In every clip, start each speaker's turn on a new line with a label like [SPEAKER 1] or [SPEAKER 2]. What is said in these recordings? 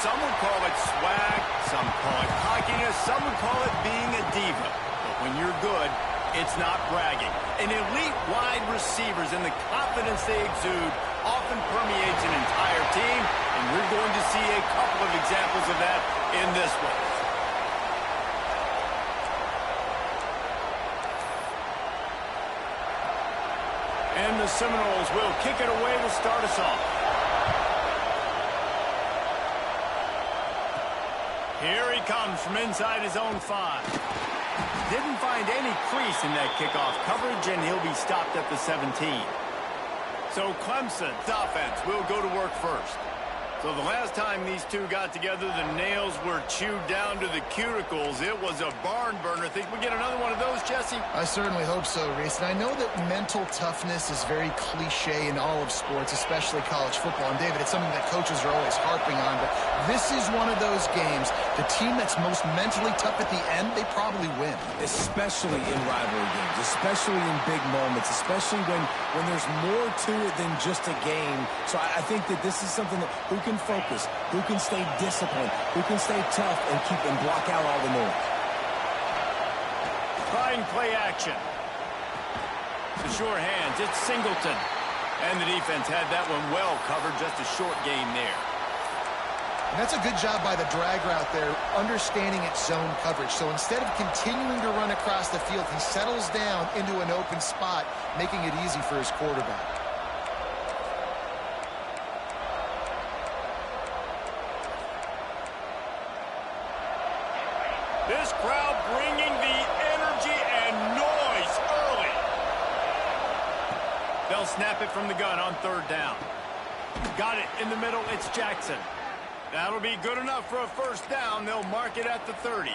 [SPEAKER 1] some would call it swag, some call it cockiness, some would call it being a diva. But when you're good, it's not bragging. An elite wide receivers and the confidence they exude often permeates an entire team, and we're going to see a couple of examples of that in this one. And the Seminoles will kick it away to start us off. Here he comes from inside his own 5. Didn't find any crease in that kickoff coverage, and he'll be stopped at the 17. So Clemson's offense will go to work first. So the last time these two got together, the nails were chewed down to the cuticles. It was a barn burner. Think we get another one of those, Jesse?
[SPEAKER 2] I certainly hope so, Reese. And I know that mental toughness is very cliche in all of sports, especially college football. And, David, it's something that coaches are always harping on. But this is one of those games. The team that's most mentally tough at the end, they probably win.
[SPEAKER 3] Especially in rivalry games, especially in big moments, especially when there's more to it than just a game. So I think that this is something that who can focus, who can stay disciplined, who can stay tough and block out all the noise.
[SPEAKER 1] Trying play action. The sure hands, it's Singleton. And the defense had that one well covered, just a short game there.
[SPEAKER 2] And that's a good job by the drag route there, understanding its zone coverage. So instead of continuing to run across the field, he settles down into an open spot, making it easy for his quarterback.
[SPEAKER 1] This crowd bringing the energy and noise early. They'll snap it from the gun on 3rd down. Got it in the middle. It's Jackson. That'll be good enough for a 1st down. They'll mark it at the 30.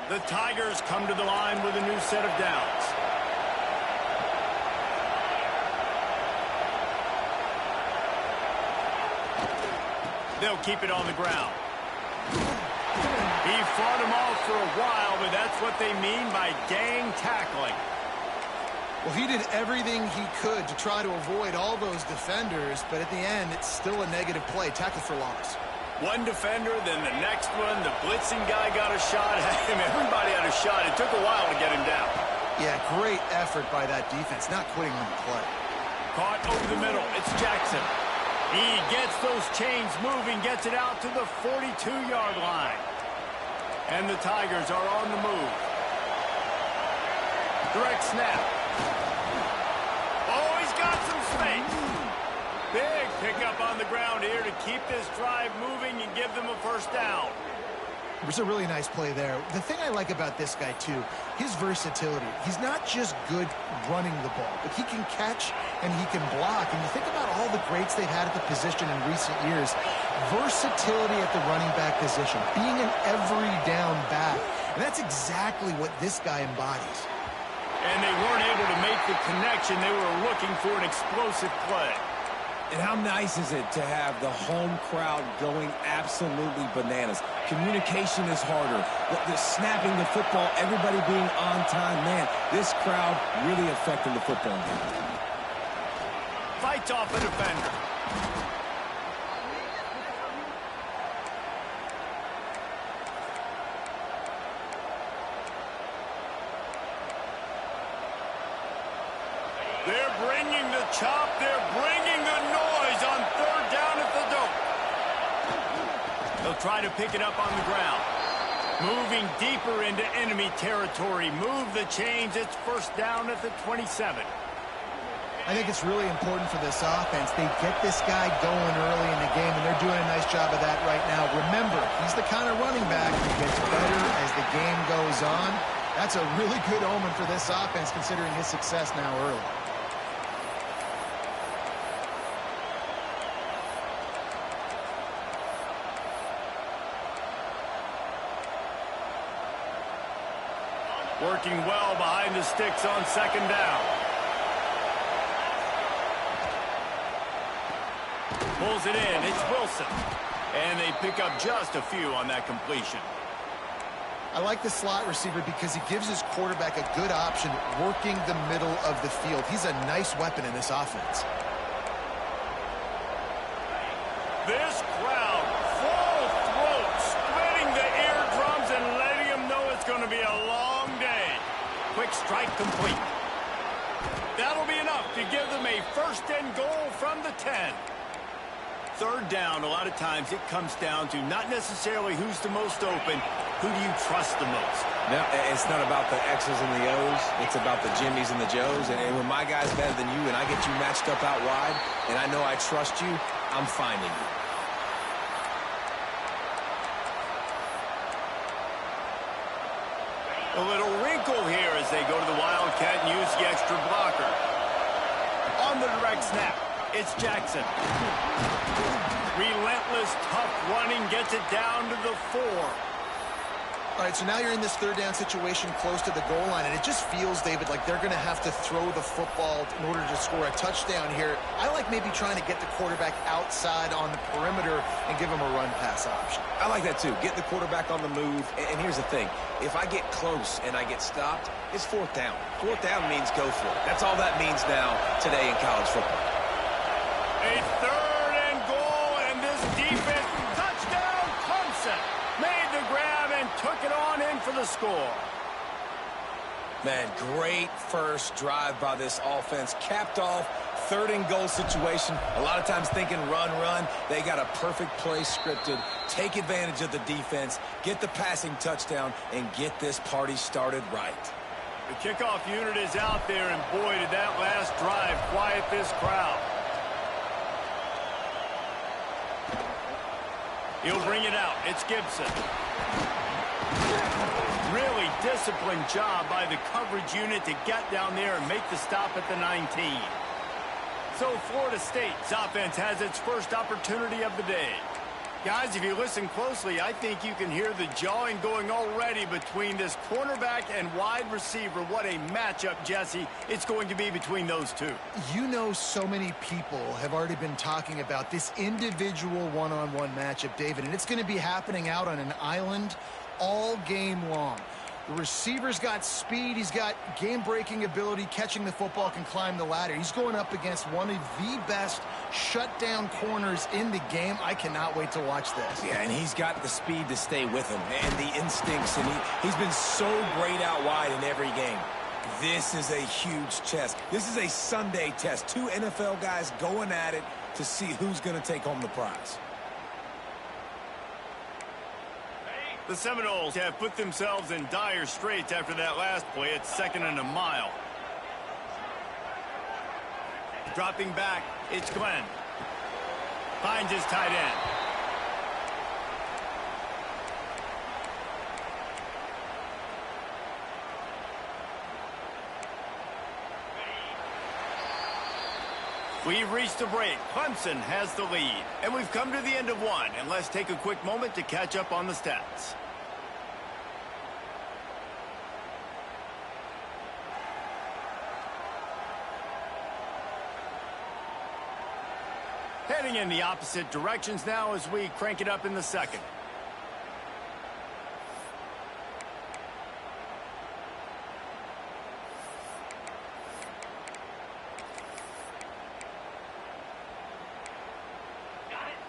[SPEAKER 1] The Tigers come to the line with a new set of downs. They'll keep it on the ground. He fought him off for a while, but that's what they mean by gang tackling.
[SPEAKER 2] Well, he did everything he could to try to avoid all those defenders, but at the end, it's still a negative play. Tackle for loss.
[SPEAKER 1] One defender, then the next one. The blitzing guy got a shot at him. Everybody had a shot. It took a while to get him down.
[SPEAKER 2] Yeah, great effort by that defense, not quitting on the play.
[SPEAKER 1] Caught over the middle. It's Jackson. He gets those chains moving, gets it out to the 42-yard line. And the Tigers are on the move. Direct snap. Oh, he's got some space. Big pickup on the ground here to keep this drive moving and give them a 1st down.
[SPEAKER 2] It was a really nice play there. The thing I like about this guy, too, his versatility. He's not just good running the ball, but he can catch and he can block. And you think about all the greats they've had at the position in recent years. Versatility at the running back position, being an every down back. And that's exactly what this guy embodies.
[SPEAKER 1] And they weren't able to make the connection. They were looking for an explosive play.
[SPEAKER 3] And how nice is it to have the home crowd going absolutely bananas? Communication is harder. The snapping the football, everybody being on time. Man, this crowd really affecting the football game.
[SPEAKER 1] Fights off a defender. They're bringing the chop. They're bringing the noise on 3rd down at the dope. They'll try to pick it up on the ground. Moving deeper into enemy territory. Move the chains. It's 1st down at the 27.
[SPEAKER 2] I think it's really important for this offense. They get this guy going early in the game, and they're doing a nice job of that right now. Remember, he's the kind of running back who gets better as the game goes on. That's a really good omen for this offense, considering his success now early.
[SPEAKER 1] Working well behind the sticks on 2nd down. Pulls it in. It's Wilson. And they pick up just a few on that completion.
[SPEAKER 2] I like the slot receiver because he gives his quarterback a good option working the middle of the field. He's a nice weapon in this offense.
[SPEAKER 1] This crowd full going to be a long day. Quick strike complete. That'll be enough to give them a first and goal from the 10. Third down, a lot of times it comes down to not necessarily who's the most open, who do you trust the most?
[SPEAKER 3] No, it's not about the X's and the O's. It's about the Jimmys and the Joes. And when my guy's better than you and I get you matched up out wide and I know I trust you, I'm finding you.
[SPEAKER 1] A little wrinkle here as they go to the Wildcat and use the extra blocker. On the direct snap, it's Jackson. Relentless, tough running, gets it down to the 4.
[SPEAKER 2] All right, so now you're in this third down situation close to the goal line, and it just feels, David, like they're going to have to throw the football in order to score a touchdown here. I like maybe trying to get the quarterback outside on the perimeter and give him a run-pass option.
[SPEAKER 3] I like that, too. Get the quarterback on the move. And here's the thing. If I get close and I get stopped, it's fourth down. Fourth down means go for it. That's all that means now today in college football.
[SPEAKER 1] A third and goal, and this defense, touchdown, Clemson. Made the grab and took it on in for the score.
[SPEAKER 3] Man, great first drive by this offense. Capped off, third and goal situation. A lot of times thinking run, run. They got a perfect play scripted. Take advantage of the defense, get the passing touchdown, and get this party started right.
[SPEAKER 1] The kickoff unit is out there, and boy, did that last drive quiet this crowd. He'll bring it out. It's Gibson. Really disciplined job by the coverage unit to get down there and make the stop at the 19. So Florida State's offense has its first opportunity of the day. Guys, if you listen closely, I think you can hear the jawing going already between this cornerback and wide receiver. What a matchup, Jesse, it's going to be between those two.
[SPEAKER 2] You know, so many people have already been talking about this individual one-on-one matchup, David, and it's going to be happening out on an island all game long. The receiver's got speed. He's got game-breaking ability. Catching the football, can climb the ladder. He's going up against one of the best shutdown corners in the game. I cannot wait to watch this.
[SPEAKER 3] Yeah, and he's got the speed to stay with him and the instincts, and he's been so great out wide in every game. This is a huge test. This is a Sunday test. Two NFL guys going at it to see who's going to take home the prize.
[SPEAKER 1] The Seminoles have put themselves in dire straits after that last play. It's 2nd and a mile. Dropping back, it's Glenn. Finds his tight end. We've reached a break. Clemson has the lead. And we've come to the end of one. And let's take a quick moment to catch up on the stats. Heading in the opposite directions now as we crank it up in the second.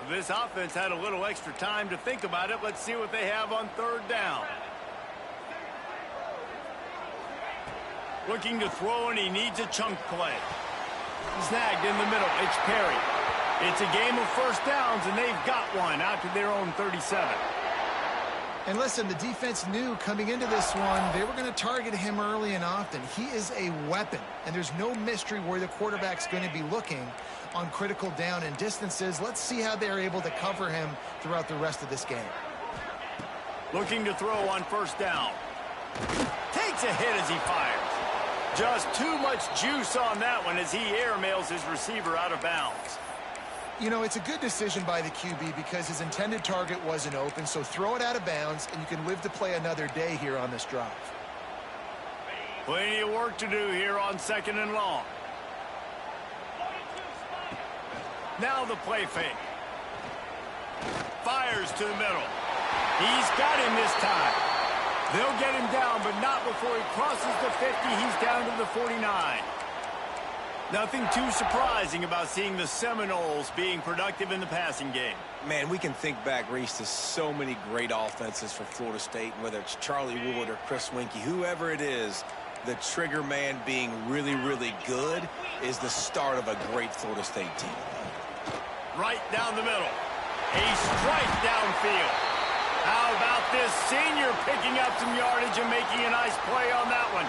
[SPEAKER 1] This offense had a little extra time to think about it. Let's see what they have on third down. Looking to throw, and he needs a chunk play. Snagged in the middle. It's Perry. It's a game of first downs, and they've got one out to their own 37.
[SPEAKER 2] And listen, the defense knew coming into this one, they were going to target him early and often. He is a weapon, and there's no mystery where the quarterback's going to be looking on critical down and distances. Let's see how they're able to cover him throughout the rest of this game.
[SPEAKER 1] Looking to throw on first down. Takes a hit as he fires. Just too much juice on that one as he airmails his receiver out of bounds.
[SPEAKER 2] You know, it's a good decision by the QB because his intended target wasn't open, so throw it out of bounds, and you can live to play another day here on this drive.
[SPEAKER 1] Plenty of work to do here on 2nd and long. Now the play fake. Fires to the middle. He's got him this time. They'll get him down, but not before he crosses the 50. He's down to the 49. Nothing too surprising about seeing the Seminoles being productive in the passing game.
[SPEAKER 3] Man, we can think back, Reese, to so many great offenses for Florida State, whether it's Charlie Wood or Chris Winkie, whoever it is, the trigger man being really, really good is the start of a great Florida State team.
[SPEAKER 1] Right down the middle. A strike downfield. How about this senior picking up some yardage and making a nice play on that one?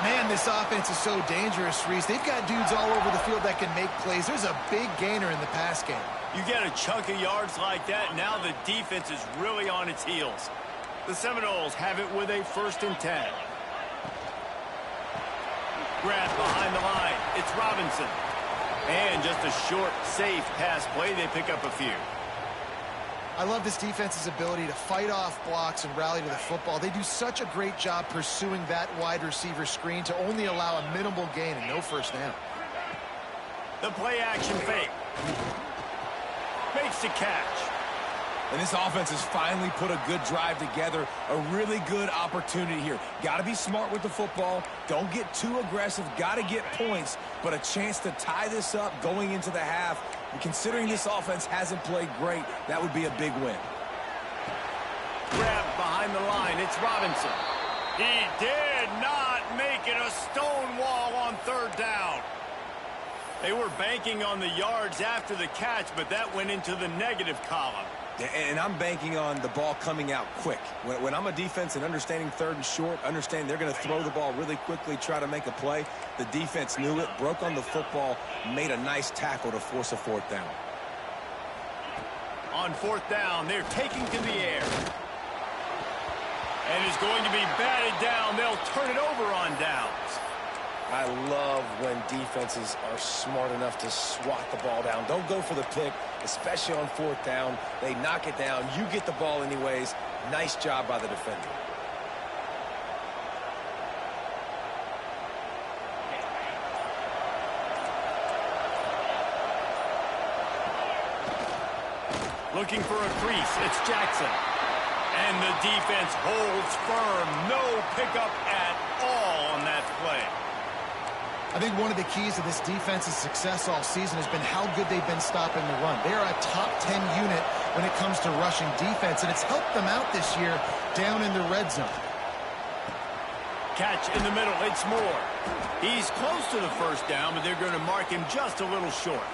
[SPEAKER 2] Man, this offense is so dangerous, Reese. They've got dudes all over the field that can make plays. There's a big gainer in the pass game.
[SPEAKER 1] You get a chunk of yards like that, now the defense is really on its heels. The Seminoles have it with a 1st and 10. Grab behind the line. It's Robinson. And just a short, safe pass play. They pick up a few.
[SPEAKER 2] I love this defense's ability to fight off blocks and rally to the football. They do such a great job pursuing that wide receiver screen to only allow a minimal gain and no first down.
[SPEAKER 1] The play action fake. Makes the catch.
[SPEAKER 3] And this offense has finally put a good drive together. A really good opportunity here. Got to be smart with the football. Don't get too aggressive. Got to get points. But a chance to tie this up going into the half. And considering this offense hasn't played great, that would be a big win.
[SPEAKER 1] Grab behind the line. It's Robinson. He did not make it a stone wall on 3rd down. They were banking on the yards after the catch, but that went into the negative column.
[SPEAKER 3] And I'm banking on the ball coming out quick. When I'm a defense and understanding 3rd and short, understand they're going to throw the ball really quickly, try to make a play. The defense knew it, broke on the football, made a nice tackle to force a 4th down.
[SPEAKER 1] On 4th down, they're taking to the air. And it's going to be batted down. They'll turn it over on downs.
[SPEAKER 3] I love when defenses are smart enough to swat the ball down. Don't go for the pick, especially on 4th down. They knock it down. You get the ball anyways. Nice job by the defender.
[SPEAKER 1] Looking for a crease. It's Jackson. And the defense holds firm. No pickup at all on that play.
[SPEAKER 2] I think one of the keys to this defense's success all season has been how good they've been stopping the run. They are a top 10 unit when it comes to rushing defense, and it's helped them out this year down in the red zone.
[SPEAKER 1] Catch in the middle. It's Moore. He's close to the 1st down, but they're going to mark him just a little short.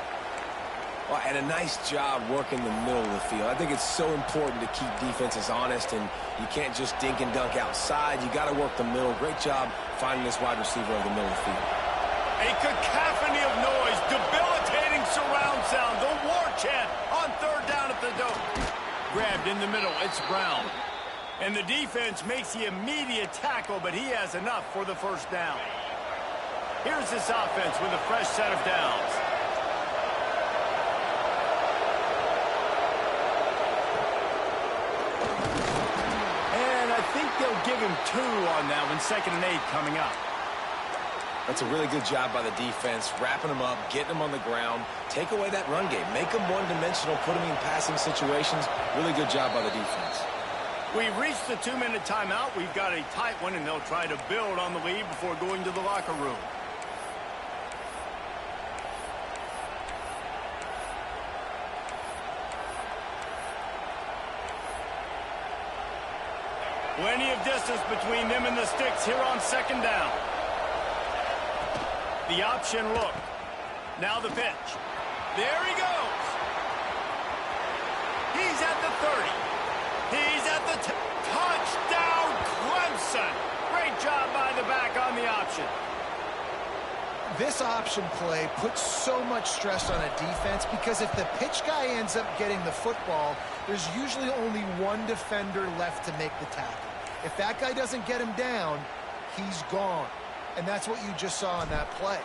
[SPEAKER 3] Well, and a nice job working the middle of the field. I think it's so important to keep defenses honest, and you can't just dink and dunk outside. You got to work the middle. Great job finding this wide receiver over the middle of the field.
[SPEAKER 1] A cacophony of noise, debilitating surround sound, the war chant on 3rd down at the dome. Grabbed in the middle, it's Brown. And the defense makes the immediate tackle, but he has enough for the 1st down. Here's this offense with a fresh set of downs. And I think they'll give him 2 on that one, 2nd and 8 coming up.
[SPEAKER 3] That's a really good job by the defense, wrapping them up, getting them on the ground. Take away that run game. Make them one-dimensional, put them in passing situations. Really good job by the defense.
[SPEAKER 1] We've reached the 2-minute timeout. We've got a tight one, and they'll try to build on the lead before going to the locker room. Plenty of distance between them and the sticks here on 2nd down. The option look. Now the pitch. There he goes. He's at the 30. He's at the touchdown, Clemson. Great job by the back on the option.
[SPEAKER 2] This option play puts so much stress on a defense because if the pitch guy ends up getting the football, there's usually only one defender left to make the tackle. If that guy doesn't get him down, he's gone. And that's what you just saw on that play.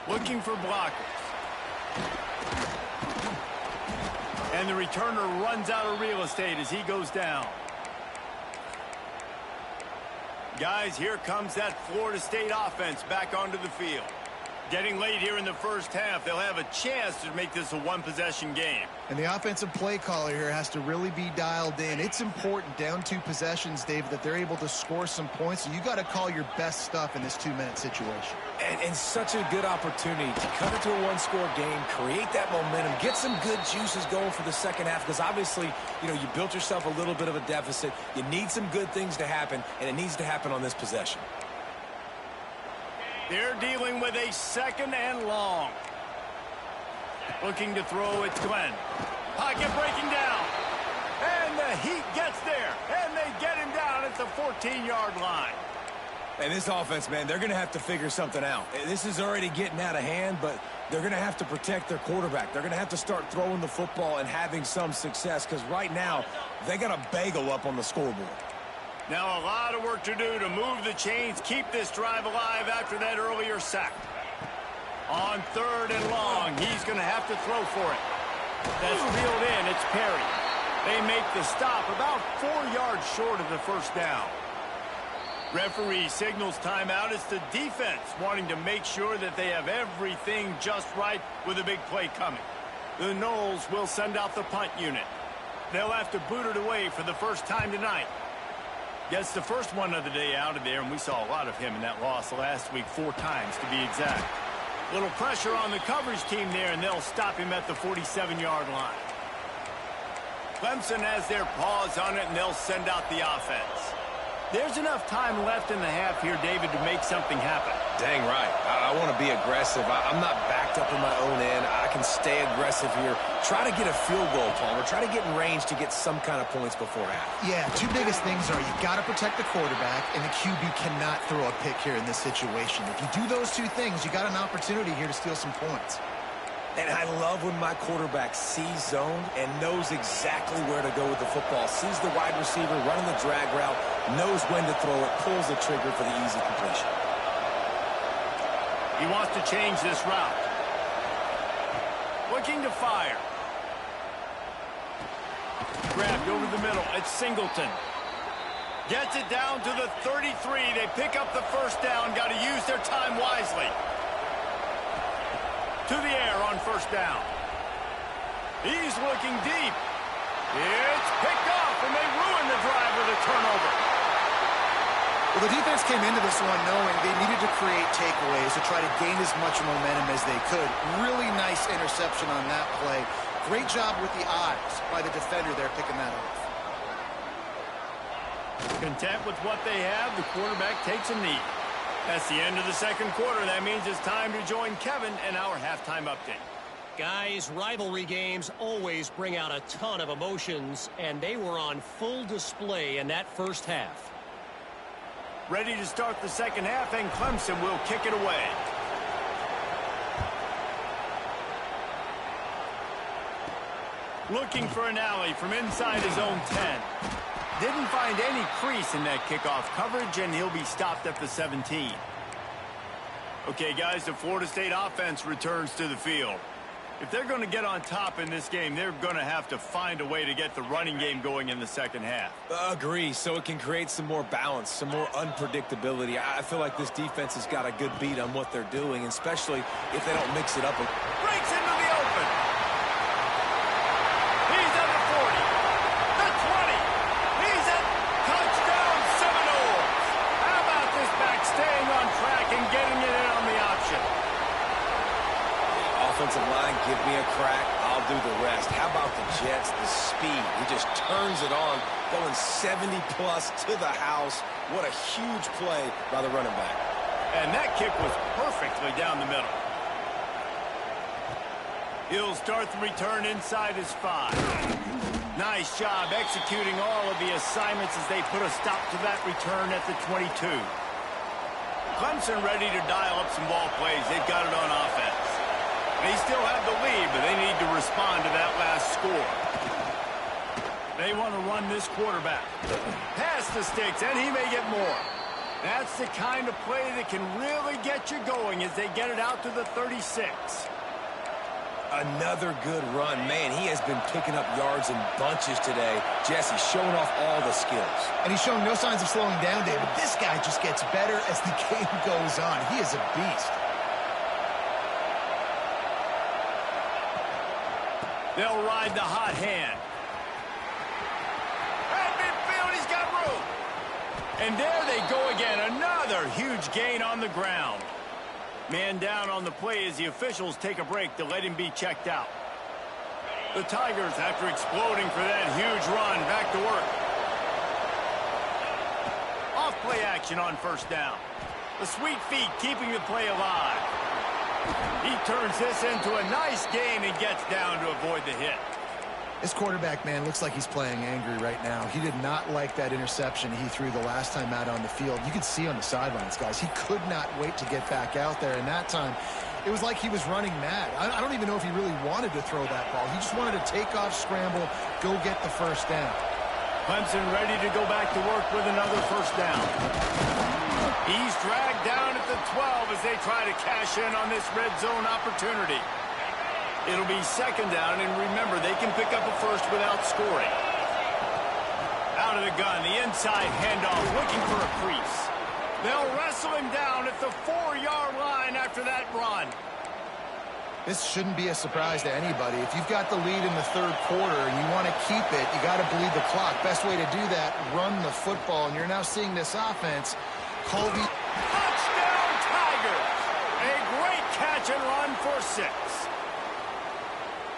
[SPEAKER 1] Looking for blockers. And the returner runs out of real estate as he goes down. Guys, here comes that Florida State offense back onto the field. Getting late here in the 1st half, they'll have a chance to make this a 1-possession game.
[SPEAKER 2] And the offensive play caller here has to really be dialed in. It's important, down 2 possessions, David, that they're able to score some points. So you got to call your best stuff in this 2-minute situation.
[SPEAKER 3] And such a good opportunity to cut it to a 1-score game, create that momentum, get some good juices going for the second half. Because obviously, you built yourself a little bit of a deficit. You need some good things to happen, and it needs to happen on this possession.
[SPEAKER 1] They're dealing with a 2nd and long. Looking to throw, it's Glenn. Pocket breaking down. And the Heat gets there. And they get him down at the 14-yard line.
[SPEAKER 3] And this offense, man, they're going to have to figure something out. This is already getting out of hand, but they're going to have to protect their quarterback. They're going to have to start throwing the football and having some success, because right now they got a bagel up on the scoreboard.
[SPEAKER 1] Now a lot of work to do to move the chains, keep this drive alive after that earlier sack. On 3rd and long, he's going to have to throw for it. That's reeled in. It's Perry. They make the stop about 4 yards short of the first down. Referee signals timeout. It's the defense wanting to make sure that they have everything just right with a big play coming. The Noles will send out the punt unit. They'll have to boot it away for the first time tonight. Gets the first one of the day out of there, and we saw a lot of him in that loss last week, 4 times to be exact. Little pressure on the coverage team there, and they'll stop him at the 47-yard line. Clemson has their paws on it, and they'll send out the offense. There's enough time left in the half here, David, to make something happen.
[SPEAKER 3] Dang right. I want to be aggressive. I'm not backed up in my own end. I can stay aggressive here. Try to get a field goal, Palmer. Try to get in range to get some kind of points before half.
[SPEAKER 2] Yeah, 2 biggest things are you got to protect the quarterback, and the QB cannot throw a pick here in this situation. If you do those 2 things, you got an opportunity here to steal some points.
[SPEAKER 3] And I love when my quarterback sees zone and knows exactly where to go with the football. Sees the wide receiver running the drag route, knows when to throw it, pulls the trigger for the easy completion.
[SPEAKER 1] He wants to change this route. Looking to fire. Grabbed over the middle. It's Singleton. Gets it down to the 33. They pick up the first down. Got to use their time wisely. To the air on first down. He's looking deep. It's picked off, and they ruin the drive with a turnover.
[SPEAKER 2] Well, the defense came into this one knowing they needed to create takeaways to try to gain as much momentum as they could. Really nice interception on that play. Great job with the eyes by the defender there picking that off.
[SPEAKER 1] Content with what they have, the quarterback takes a knee. That's the end of the second quarter. That means it's time to join Kevin in our halftime update.
[SPEAKER 4] Guys, rivalry games always bring out a ton of emotions, and they were on full display in that first half.
[SPEAKER 1] Ready to start the second half, and Clemson will kick it away. Looking for an alley from inside his own 10. Didn't find any crease in that kickoff coverage, and he'll be stopped at the 17. Okay, guys, the Florida State offense returns to the field. If they're going to get on top in this game, they're going to have to find a way to get the running game going in the second half.
[SPEAKER 3] Agree, so it can create some more balance, some more unpredictability. I feel like this defense has got a good beat on what they're doing, especially if they don't mix it up.
[SPEAKER 1] Breaks into the open. He's at the 40. The 20. He's at touchdown Seminoles. How about this back staying on track and getting it in on the option?
[SPEAKER 3] Offensive line, give me a crack, I'll do the rest. How about the Jets, the speed? He just turns it on, going 70-plus to the house. What a huge play by the running back.
[SPEAKER 1] And that kick was perfectly down the middle. He'll start the return inside his 5. Nice job executing all of the assignments as they put a stop to that return at the 22. Clemson ready to dial up some ball plays. They've got it on offense. They still have the lead, but they need to respond to that last score. They want to run this quarterback. Pass the sticks, and he may get more. That's the kind of play that can really get you going as they get it out to the 36.
[SPEAKER 3] Another good run. Man, he has been picking up yards in bunches today. Jesse showing off all the skills.
[SPEAKER 2] And he's showing no signs of slowing down, David. This guy just gets better as the game goes on. He is a beast.
[SPEAKER 1] They'll ride the hot hand. At midfield, he's got room. And there they go again. Another huge gain on the ground. Man down on the play as the officials take a break to let him be checked out. The Tigers, after exploding for that huge run, back to work. Off-play action on first down. The sweet feet keeping the play alive. He turns this into a nice gain and gets down to avoid the hit.
[SPEAKER 2] This quarterback, man, looks like he's playing angry right now. He did not like that interception he threw the last time out on the field. You could see on the sidelines, guys, he could not wait to get back out there. And that time, it was like he was running mad. I don't even know if he really wanted to throw that ball. He just wanted to take off, scramble, go get the first down.
[SPEAKER 1] Clemson ready to go back to work with another first down. He's dragged down at the 12 as they try to cash in on this red zone opportunity. It'll be second down, and remember, they can pick up a first without scoring. Out of the gun, the inside handoff, looking for a crease. They'll wrestle him down at the 4-yard line after that run.
[SPEAKER 2] This shouldn't be a surprise to anybody. If you've got the lead in the third quarter and you want to keep it, you got to bleed the clock. Best way to do that, run the football. And you're now seeing this offense. Colby.
[SPEAKER 1] Touchdown, Tigers! A great catch and run for 6.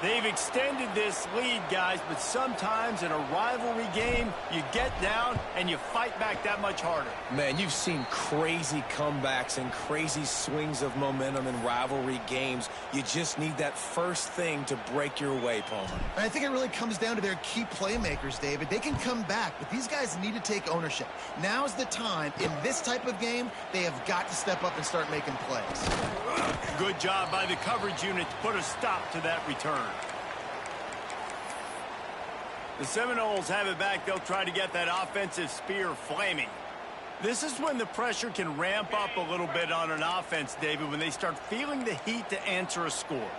[SPEAKER 1] They've extended this lead, guys, but sometimes in a rivalry game, you get down and you fight back that much harder.
[SPEAKER 3] Man, you've seen crazy comebacks and crazy swings of momentum in rivalry games. You just need that first thing to break your way, Palmer.
[SPEAKER 2] And I think it really comes down to their key playmakers, David. They can come back, but these guys need to take ownership. Now's the time. In this type of game, they have got to step up and start making plays.
[SPEAKER 1] Good job by the coverage unit to put a stop to that return. The Seminoles have it back. They'll try to get that offensive spear flaming. This is when the pressure can ramp up a little bit on an offense, David, when they start feeling the heat to answer a score.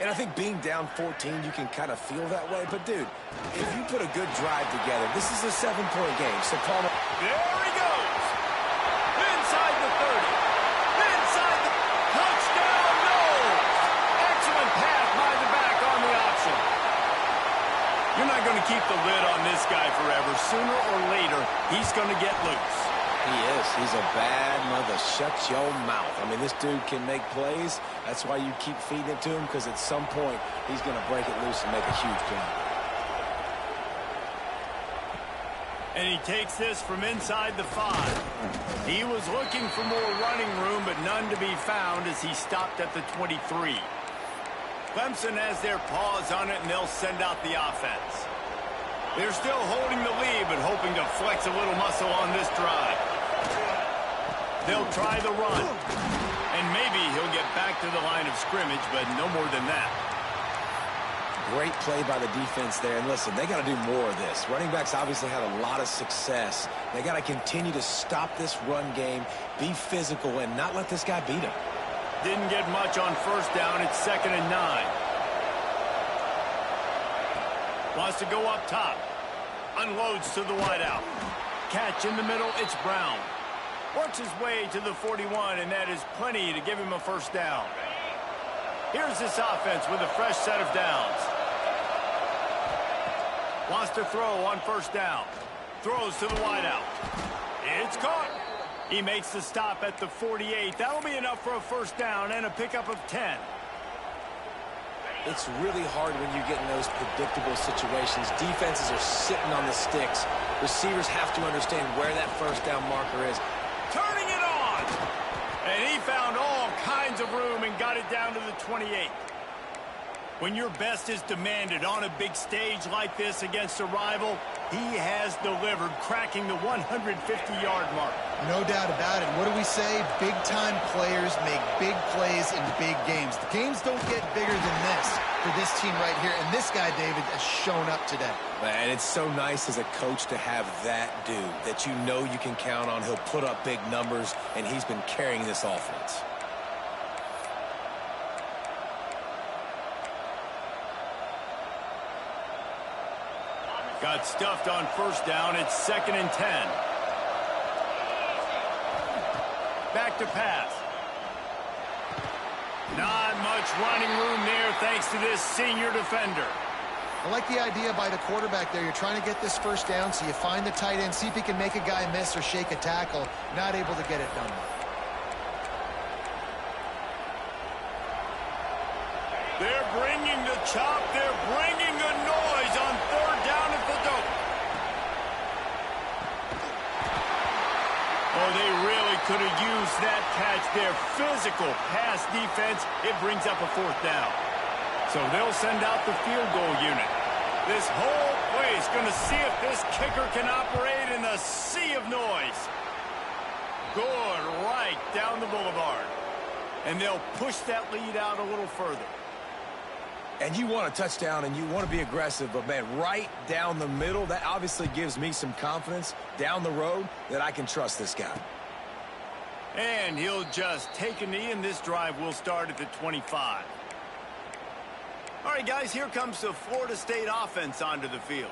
[SPEAKER 3] And I think being down 14, you can kind of feel that way. But, dude, if you put a good drive together, this is a 7-point game. So, Palmer.
[SPEAKER 1] There he goes. Inside the 30. Inside the touchdown. No. Excellent pass by the back on the option. You're not going to keep the lid on this guy forever. Sooner or later, he's going to get loose.
[SPEAKER 3] He is. He's a bad mother. Shut your mouth. I mean, this dude can make plays. That's why you keep feeding it to him, because at some point, he's going to break it loose and make a huge play.
[SPEAKER 1] And he takes this from inside the 5. He was looking for more running room, but none to be found as he stopped at the 23. Clemson has their paws on it, and they'll send out the offense. They're still holding the lead, but hoping to flex a little muscle on this drive. They'll try the run. And maybe he'll get back to the line of scrimmage, but no more than that.
[SPEAKER 3] Great play by the defense there. And listen, they got to do more of this. Running backs obviously had a lot of success. They got to continue to stop this run game, be physical, and not let this guy beat him.
[SPEAKER 1] Didn't get much on first down. It's 2nd and 9. Wants to go up top. Unloads to the wideout. Catch in the middle. It's Brown. Works his way to the 41, and that is plenty to give him a first down. Here's this offense with a fresh set of downs. Wants to throw on first down. Throws to the wideout. It's caught. He makes the stop at the 48. That'll be enough for a first down and a pickup of 10.
[SPEAKER 3] It's really hard when you get in those predictable situations. Defenses are sitting on the sticks. Receivers have to understand where that first down marker is.
[SPEAKER 1] Turning it on! And he found all kinds of room and got it down to the 28. When your best is demanded on a big stage like this against a rival, he has delivered, cracking the 150-yard mark.
[SPEAKER 2] No doubt about it. What do we say? Big-time players make big plays in big games. The games don't get bigger than this for this team right here. And this guy, David, has shown up today.
[SPEAKER 3] And it's so nice as a coach to have that dude that you know you can count on. He'll put up big numbers, and he's been carrying this offense.
[SPEAKER 1] Got stuffed on first down. It's 2nd and 10. Back to pass. Not much running room there thanks to this senior defender.
[SPEAKER 2] I like the idea by the quarterback there. You're trying to get this first down, so you find the tight end, see if he can make a guy miss or shake a tackle. Not able to get it done.
[SPEAKER 1] They're bringing the chop. They're bringing the noise on third down at the dope. Oh, they really could have used that catch. Their physical pass defense, it brings up a fourth down. So they'll send out the field goal unit. This whole place going to see if this kicker can operate in a sea of noise. Good, right down the boulevard. And they'll push that lead out a little further.
[SPEAKER 3] And you want a touchdown and you want to be aggressive, but, man, right down the middle, that obviously gives me some confidence down the road that I can trust this guy.
[SPEAKER 1] And he'll just take a knee, and this drive will start at the 25. All right, guys, here comes the Florida State offense onto the field.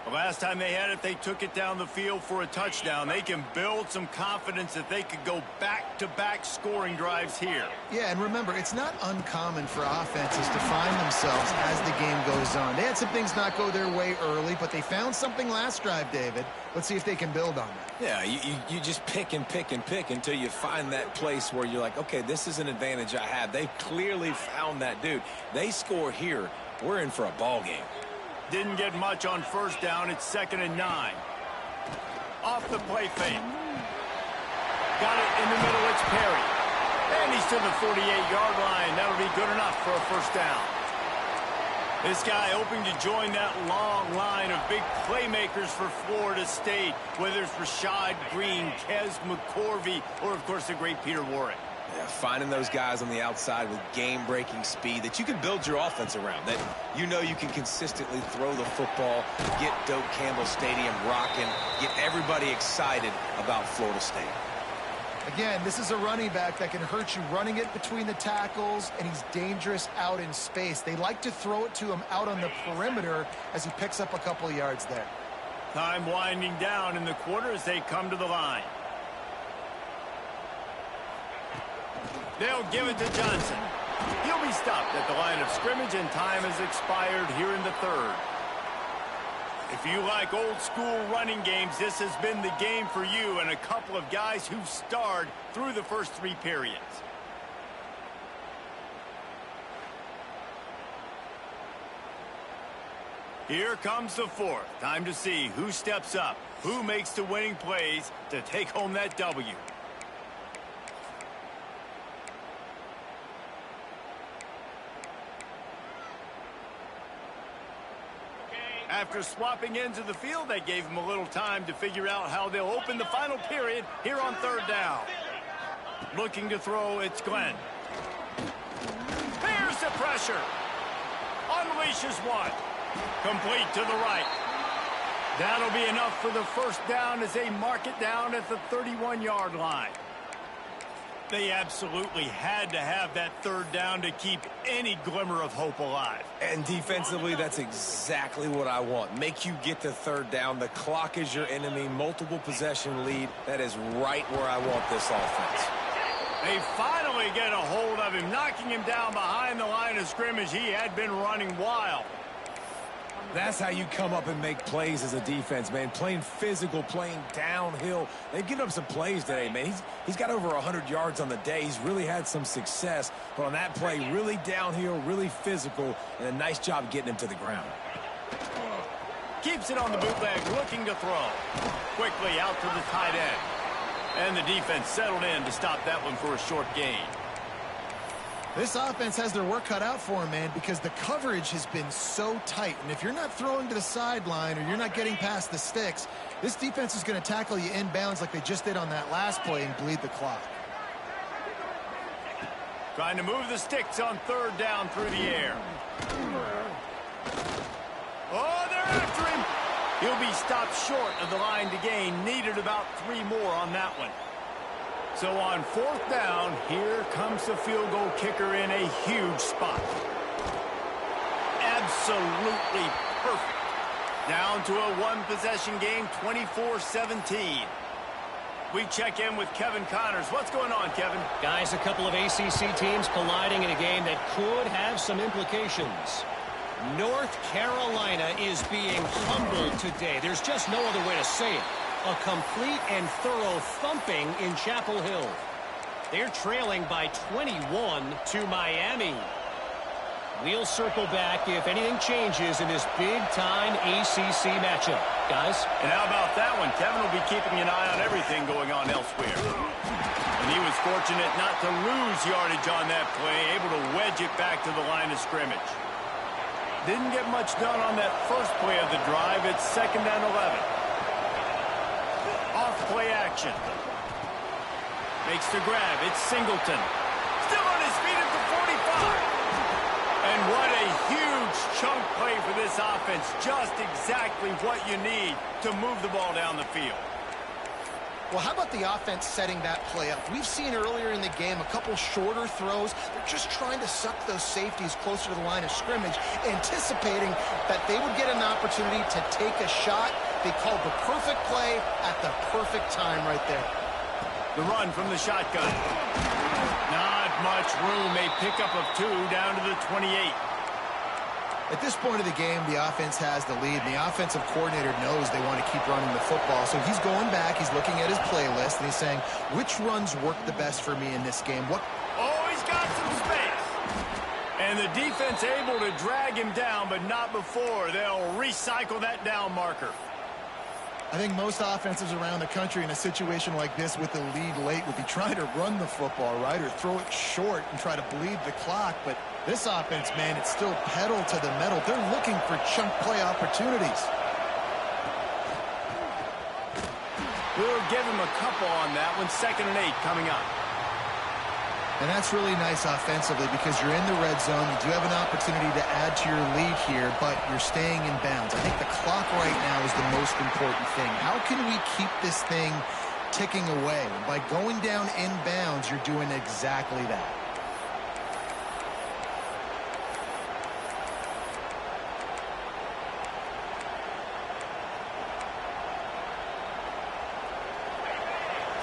[SPEAKER 1] The last time they had it, they took it down the field for a touchdown. They can build some confidence that they could go back-to-back scoring drives here.
[SPEAKER 2] Yeah, and remember, it's not uncommon for offenses to find themselves as the game goes on. They had some things not go their way early, but they found something last drive, David. Let's see if they can build on that.
[SPEAKER 3] Yeah, you just pick and pick and pick until you find that place where you're like, okay, this is an advantage I have. They clearly found that dude. They score here, we're in for a ball game.
[SPEAKER 1] Didn't get much on first down. It's 2nd and 9. Off the play fake. Got it in the middle. It's Perry. And he's to the 48-yard line. That'll be good enough for a first down. This guy hoping to join that long line of big playmakers for Florida State, whether it's Rashad Green, Kez McCorvey, or, of course, the great Peter Warrick.
[SPEAKER 3] Yeah, finding those guys on the outside with game-breaking speed that you can build your offense around, that you know you can consistently throw the football, get Doak Campbell Stadium rocking, get everybody excited about Florida State.
[SPEAKER 2] Again, this is a running back that can hurt you running it between the tackles, and he's dangerous out in space. They like to throw it to him out on the perimeter as he picks up a couple yards there.
[SPEAKER 1] Time winding down in the quarter as they come to the line. They'll give it to Johnson. He'll be stopped at the line of scrimmage, and time has expired here in the third. If you like old-school running games, this has been the game for you and a couple of guys who've starred through the first 3 periods. Here comes the fourth. Time to see who steps up, who makes the winning plays to take home that W. After swapping ends of the field, they gave him a little time to figure out how they'll open the final period here on third down. Looking to throw, it's Glenn. Here's the pressure. Unleashes one. Complete to the right. That'll be enough for the first down as they mark it down at the 31-yard line. They absolutely had to have that third down to keep any glimmer of hope alive.
[SPEAKER 3] And defensively, that's exactly what I want. Make you get to third down. The clock is your enemy. Multiple possession lead. That is right where I want this offense.
[SPEAKER 1] They finally get a hold of him, knocking him down behind the line of scrimmage. He had been running wild.
[SPEAKER 3] That's how you come up and make plays as a defense, man. Playing physical, playing downhill. They've given up some plays today, man. He's got over 100 yards on the day. He's really had some success. But on that play, really downhill, really physical, and a nice job getting him to the ground.
[SPEAKER 1] Keeps it on the bootleg, looking to throw. Quickly out to the tight end. And the defense settled in to stop that one for a short gain.
[SPEAKER 2] This offense has their work cut out for them, man, because the coverage has been so tight. And if you're not throwing to the sideline or you're not getting past the sticks, this defense is going to tackle you inbounds like they just did on that last play and bleed the clock.
[SPEAKER 1] Trying to move the sticks on third down through the air. Oh, they're after him. He'll be stopped short of the line to gain. Needed about 3 more on that one. So on fourth down, here comes the field goal kicker in a huge spot. Absolutely perfect. Down to a one-possession game, 24-17. We check in with Kevin Connors. What's going on, Kevin?
[SPEAKER 4] Guys, a couple of ACC teams colliding in a game that could have some implications. North Carolina is being humbled today. There's just no other way to say it. A complete and thorough thumping in Chapel Hill. They're trailing by 21 to Miami. We'll circle back if anything changes in this big-time ACC matchup. Guys?
[SPEAKER 1] And how about that one? Kevin will be keeping an eye on everything going on elsewhere. And he was fortunate not to lose yardage on that play, able to wedge it back to the line of scrimmage. Didn't get much done on that first play of the drive. It's 2nd and 11. Off play action. Makes the grab. It's Singleton. Still on his feet at the 45. And what a huge chunk play for this offense. Just exactly what you need to move the ball down the field.
[SPEAKER 2] Well, how about the offense setting that play up? We've seen earlier in the game a couple shorter throws. They're just trying to suck those safeties closer to the line of scrimmage, anticipating that they would get an opportunity to take a shot. They called the perfect play at the perfect time right there.
[SPEAKER 1] The run from the shotgun. Not much room. A pickup of 2 down to the 28.
[SPEAKER 2] At this point of the game, the offense has the lead. The offensive coordinator knows they want to keep running the football. So he's going back. He's looking at his playlist, and he's saying, which runs work the best for me in this game?
[SPEAKER 1] Oh, he's got some space. And the defense able to drag him down, but not before. They'll recycle that down marker.
[SPEAKER 2] I think most offenses around the country in a situation like this with the lead late would be trying to run the football, right, or throw it short and try to bleed the clock. But this offense, man, it's still pedal to the metal. They're looking for chunk play opportunities.
[SPEAKER 1] We'll give him a couple on that one. 2nd and 8 coming up.
[SPEAKER 2] And that's really nice offensively because you're in the red zone. You do have an opportunity to add to your lead here, but you're staying in bounds. I think the clock right now is the most important thing. How can we keep this thing ticking away? And by going down in bounds, you're doing exactly that.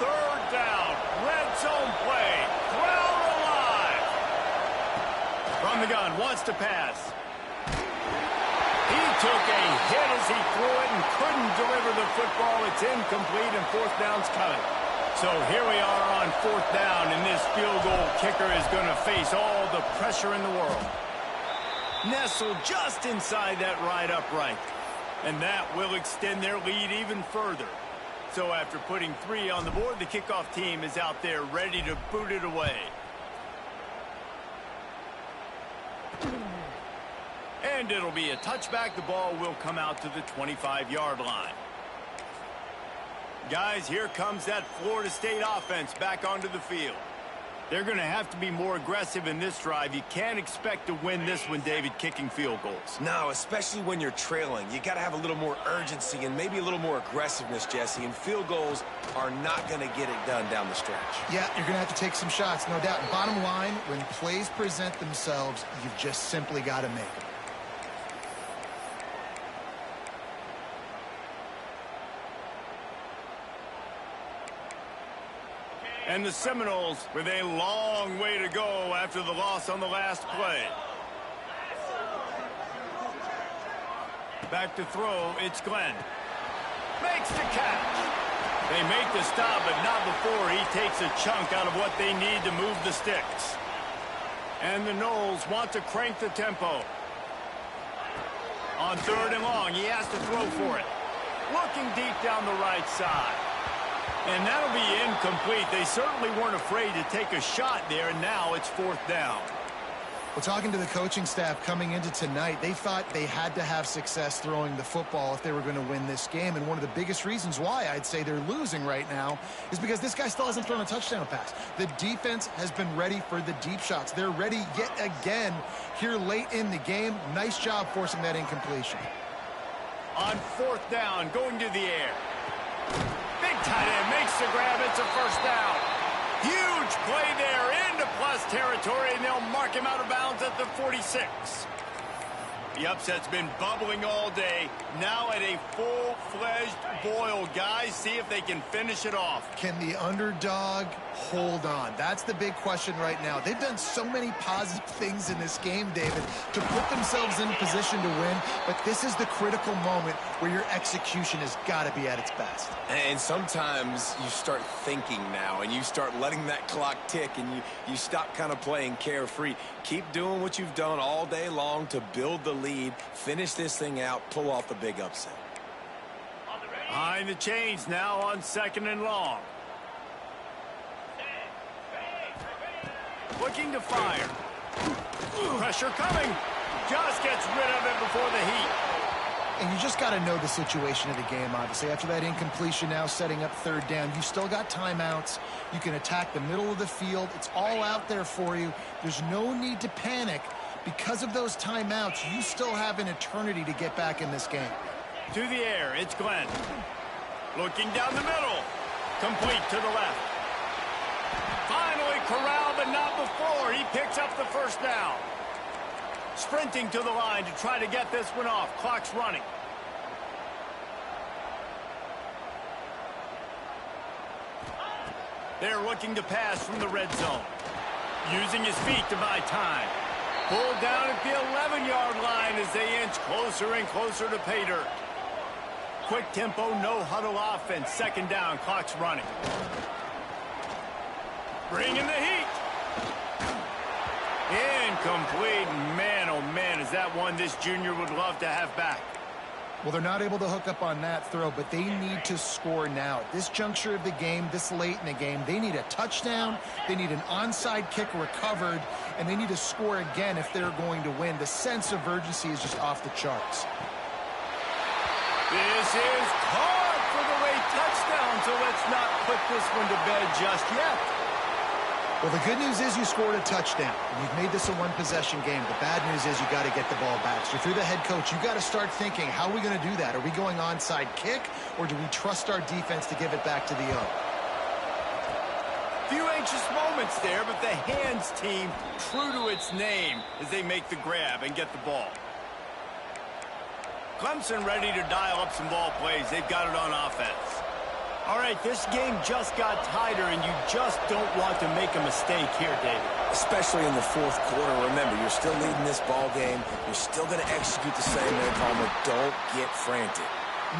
[SPEAKER 1] Third down. Red zone play. From the gun, wants to pass. He took a hit as he threw it and couldn't deliver the football. It's incomplete and 4th down's coming. So here we are on 4th down, and this field goal kicker is going to face all the pressure in the world. Nestled just inside that right upright. And that will extend their lead even further. So after putting 3 on the board, the kickoff team is out there ready to boot it away. And it'll be a touchback. The ball will come out to the 25-yard line. Guys, here comes that Florida State offense back onto the field. They're going to have to be more aggressive in this drive. You can't expect to win this one, David, kicking field goals.
[SPEAKER 3] No, especially when you're trailing. You got to have a little more urgency and maybe a little more aggressiveness, Jesse. And field goals are not going to get it done down the stretch.
[SPEAKER 2] Yeah, you're going to have to take some shots, no doubt. Bottom line, when plays present themselves, you've just simply got to make them.
[SPEAKER 1] And the Seminoles with a long way to go after the loss on the last play. Back to throw, it's Glenn. Makes the catch. They make the stop, but not before he takes a chunk out of what they need to move the sticks. And the Noles want to crank the tempo. On 3rd and long, he has to throw for it. Looking deep down the right side. And that'll be incomplete. They certainly weren't afraid to take a shot there, and now it's 4th down.
[SPEAKER 2] Well, talking to the coaching staff coming into tonight, they thought they had to have success throwing the football if they were going to win this game. And one of the biggest reasons why I'd say they're losing right now is because this guy still hasn't thrown a touchdown pass. The defense has been ready for the deep shots. They're ready yet again here late in the game. Nice job forcing that incompletion.
[SPEAKER 1] On 4th down, going to the air. Big tight end makes the grab. It's a 1st down. Huge play there into plus territory, and they'll mark him out of bounds at the 46. The upset's been bubbling all day. Now at a full-fledged boil. Guys, see if they can finish it off.
[SPEAKER 2] Can the underdog hold on? That's the big question right now. They've done so many positive things in this game, David, to put themselves in position to win, but this is the critical moment where your execution has got to be at its best.
[SPEAKER 3] And sometimes you start thinking now, and you start letting that clock tick, and you stop kind of playing carefree. Keep doing what you've done all day long to build the lead, finish this thing out, pull off the big upset.
[SPEAKER 1] Behind the chains now on 2nd and long. Looking to fire. Pressure coming. Just gets rid of it before the heat.
[SPEAKER 2] And you just got to know the situation of the game, obviously. After that incompletion now setting up 3rd down, you still got timeouts. You can attack the middle of the field. It's all out there for you. There's no need to panic. Because of those timeouts, you still have an eternity to get back in this game.
[SPEAKER 1] To the air, it's Glenn. Looking down the middle. Complete to the left. Finally corralled, but not before. He picks up the 1st down. Sprinting to the line to try to get this one off. Clock's running. They're looking to pass from the red zone. Using his feet to buy time. Pulled down at the 11-yard line as they inch closer and closer to pay dirt. Quick tempo, no huddle offense. 2nd down, clock's running. Bringing the heat. Incomplete. Man, oh man, is that one this junior would love to have back.
[SPEAKER 2] Well, they're not able to hook up on that throw, but they need to score now. At this juncture of the game, this late in the game, they need a touchdown, they need an onside kick recovered, and they need to score again if they're going to win. The sense of urgency is just off the charts.
[SPEAKER 1] This is caught for the late touchdown, so let's not put this one to bed just yet.
[SPEAKER 2] Well, the good news is you scored a touchdown. You've made this a one-possession game. The bad news is you got to get the ball back. So if you're the head coach, you got to start thinking, how are we going to do that? Are we going onside kick, or do we trust our defense to give it back to the O?
[SPEAKER 1] Few anxious moments there, but the hands team true to its name as they make the grab and get the ball. Clemson ready to dial up some ball plays. They've got it on offense. All right, this game just got tighter, and you just don't want to make a mistake here, David.
[SPEAKER 3] Especially in the 4th quarter. Remember, you're still leading this ball game. You're still going to execute the same way, Palmer. Don't get frantic.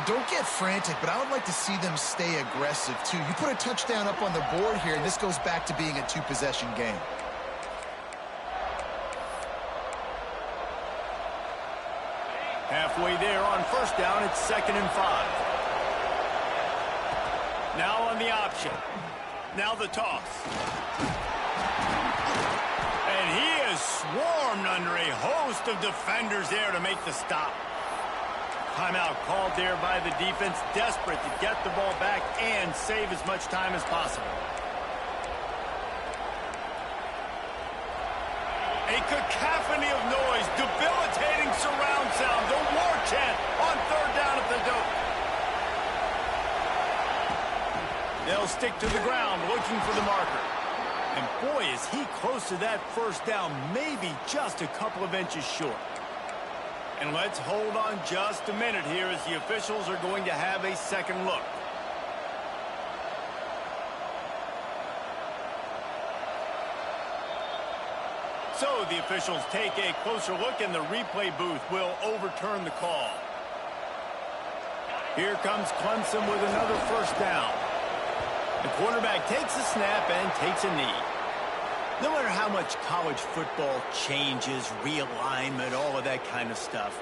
[SPEAKER 2] Don't get frantic, but I would like to see them stay aggressive, too. You put a touchdown up on the board here, and this goes back to being a 2-possession game.
[SPEAKER 1] Halfway there on 1st down, it's 2nd and 5. Now on the option. Now the toss. And he is swarmed under a host of defenders there to make the stop. Timeout called there by the defense, desperate to get the ball back and save as much time as possible. A cacophony of noise, debilitating surround sound, the war chant on 3rd down at the dope. They'll stick to the ground looking for the marker. And boy, is he close to that 1st down, maybe just a couple of inches short. And let's hold on just a minute here as the officials are going to have a 2nd look. So the officials take a closer look, and the replay booth will overturn the call. Here comes Clemson with another 1st down. The quarterback takes a snap and takes a knee. No matter how much college football changes, realignment, all of that kind of stuff,